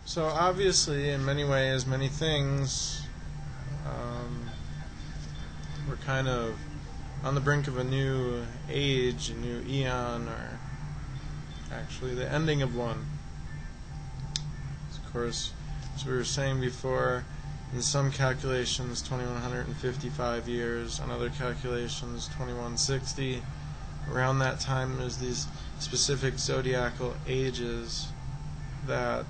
So obviously, in many ways, many things, we're kind of on the brink of a new age, a new Aeon, or actually the ending of one. Of course, as we were saying before, in some calculations 2155 years, on other calculations 2160. Around that time there's these specific zodiacal ages that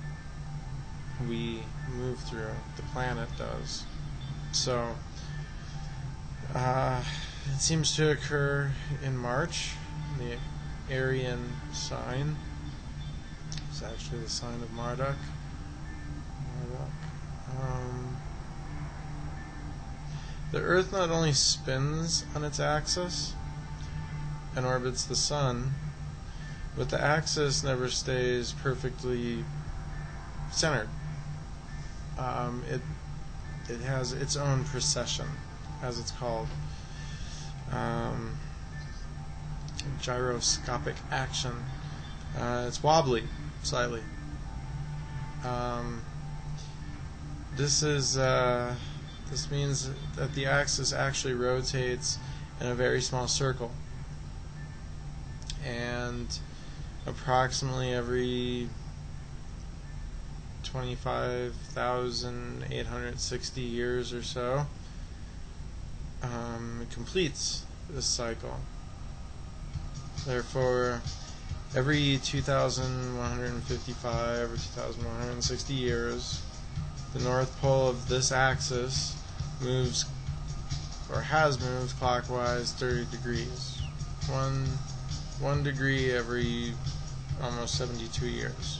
we move through, the planet does. So it seems to occur in March, the Aeon sign. It's actually the sign of Marduk. The Earth not only spins on its axis and orbits the Sun, but the axis never stays perfectly centered. It has its own precession, as it's called. Gyroscopic action. It's wobbly, slightly. This means that the axis actually rotates in a very small circle, and approximately every 25,860 years or so, it completes this cycle. Therefore, every 2,155 or 2,160 years, the North Pole of this axis moves, or has moved, clockwise 30 degrees. One degree every almost 72 years,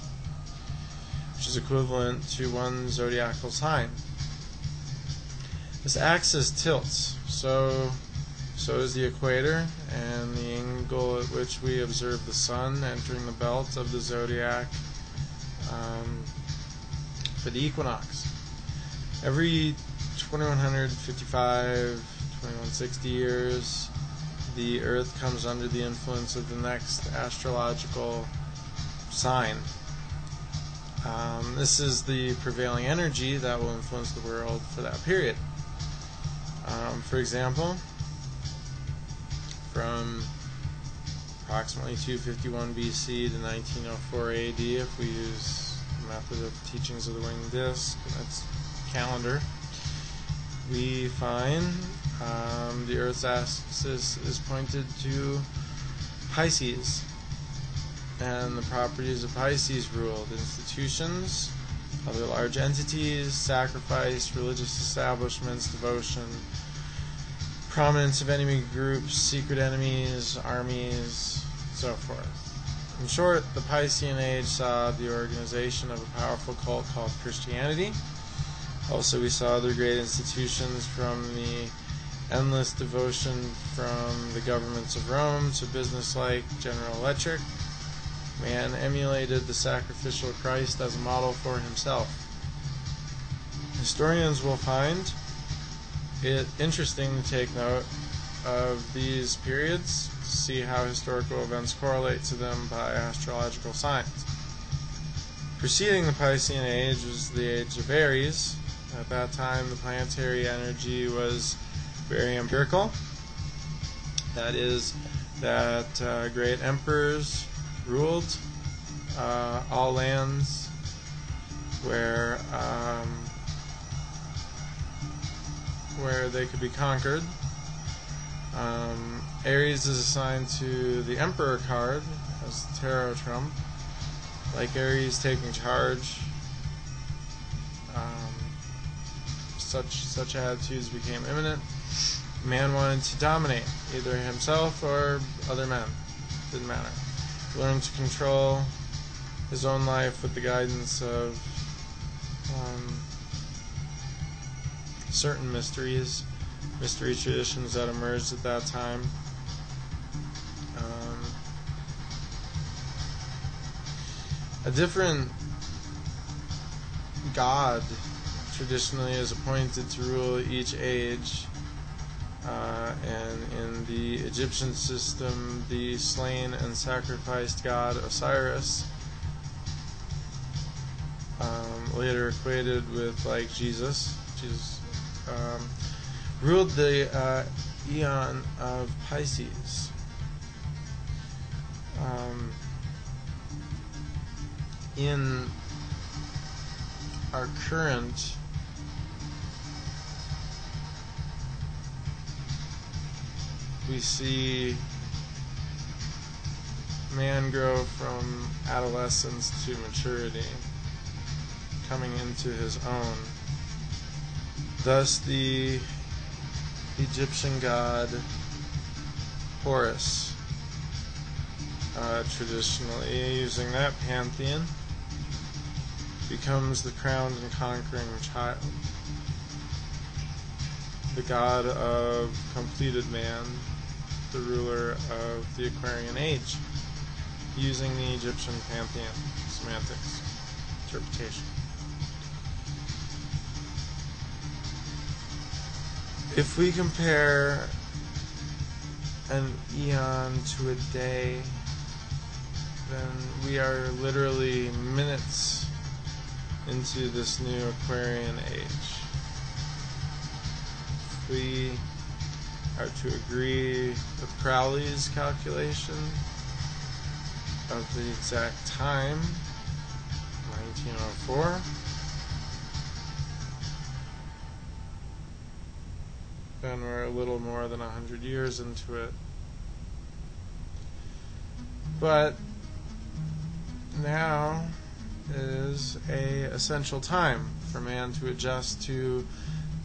which is equivalent to one zodiacal sign. This axis tilts, so is the equator, and the angle at which we observe the Sun entering the belt of the zodiac for the equinox. Every 2155, 2160 years, the Earth comes under the influence of the next astrological sign. This is the prevailing energy that will influence the world for that period. For example, from approximately 251 BC to 1904 AD, if we use the method of teachings of the winged disc, that's calendar, we find the Earth's axis is pointed to Pisces, and the properties of Pisces ruled institutions, other large entities, sacrifice, religious establishments, devotion, prominence of enemy groups, secret enemies, armies, so forth. In short, the Piscean Age saw the organization of a powerful cult called Christianity. Also, we saw other great institutions, from the endless devotion from the governments of Rome to business like General Electric. Man emulated the sacrificial Christ as a model for himself. Historians will find it interesting to take note of these periods, to see how historical events correlate to them by astrological signs. Preceding the Piscean Age was the Age of Aries. At that time, the planetary energy was very empirical. That is, that great emperors ruled all lands where they could be conquered. Aries is assigned to the Emperor card as the tarot trump. Like Aries taking charge, such attitudes became imminent. Man wanted to dominate, either himself or other men. Didn't matter. Learned to control his own life with the guidance of certain mystery traditions that emerged at that time. A different god traditionally is appointed to rule each age, and in the Egyptian system, the slain and sacrificed god Osiris later equated with like Jesus. Jesus ruled the Aeon of Pisces. In our current we see man grow from adolescence to maturity, coming into his own. Thus the Egyptian god Horus, traditionally using that pantheon, becomes the crowned and conquering child, the god of completed man, the ruler of the Aquarian age, using the Egyptian pantheon, semantics, interpretation. If we compare an eon to a day, then we are literally minutes into this new Aquarian age. If we are to agree with Crowley's calculation of the exact time, 1904, then we're a little more than 100 years into it. But now is a essential time for man to adjust to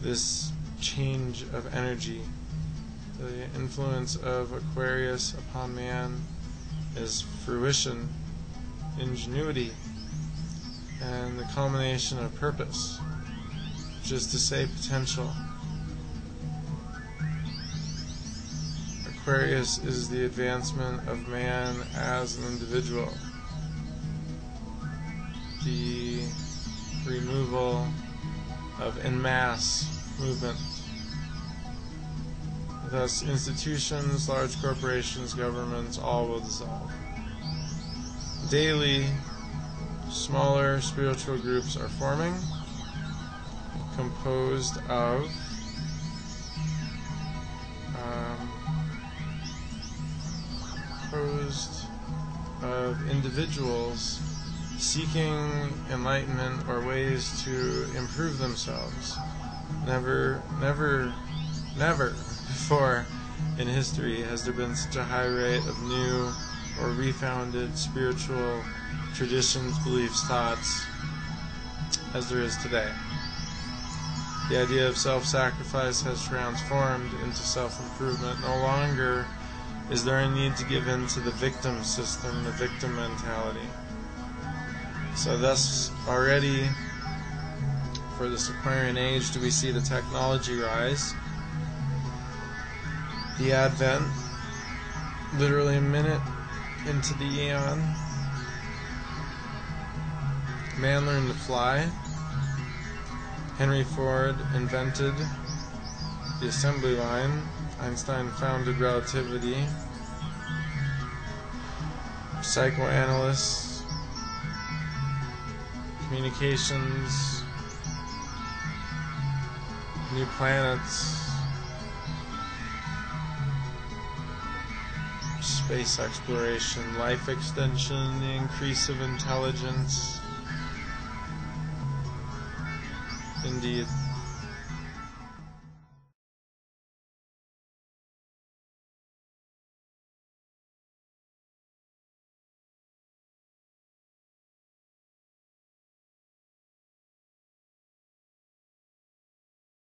this change of energy. The influence of Aquarius upon man is fruition, ingenuity, and the culmination of purpose, which is to say potential. Aquarius is the advancement of man as an individual, the removal of en masse movement. Thus, institutions, large corporations, governments, all will dissolve. Daily, smaller spiritual groups are forming, composed of individuals seeking enlightenment or ways to improve themselves. Never before in history has there been such a high rate of new or refounded spiritual traditions, beliefs, thoughts as there is today. The idea of self-sacrifice has transformed into self-improvement. No longer is there a need to give in to the victim system, the victim mentality. So thus, already, for this Aquarian age, do we see the technology rise, the advent, literally a minute into the Aeon. Man learned to fly. Henry Ford invented the assembly line. Einstein founded relativity. Psychoanalysts, communications, new planets, space exploration, life extension, the increase of intelligence. Indeed.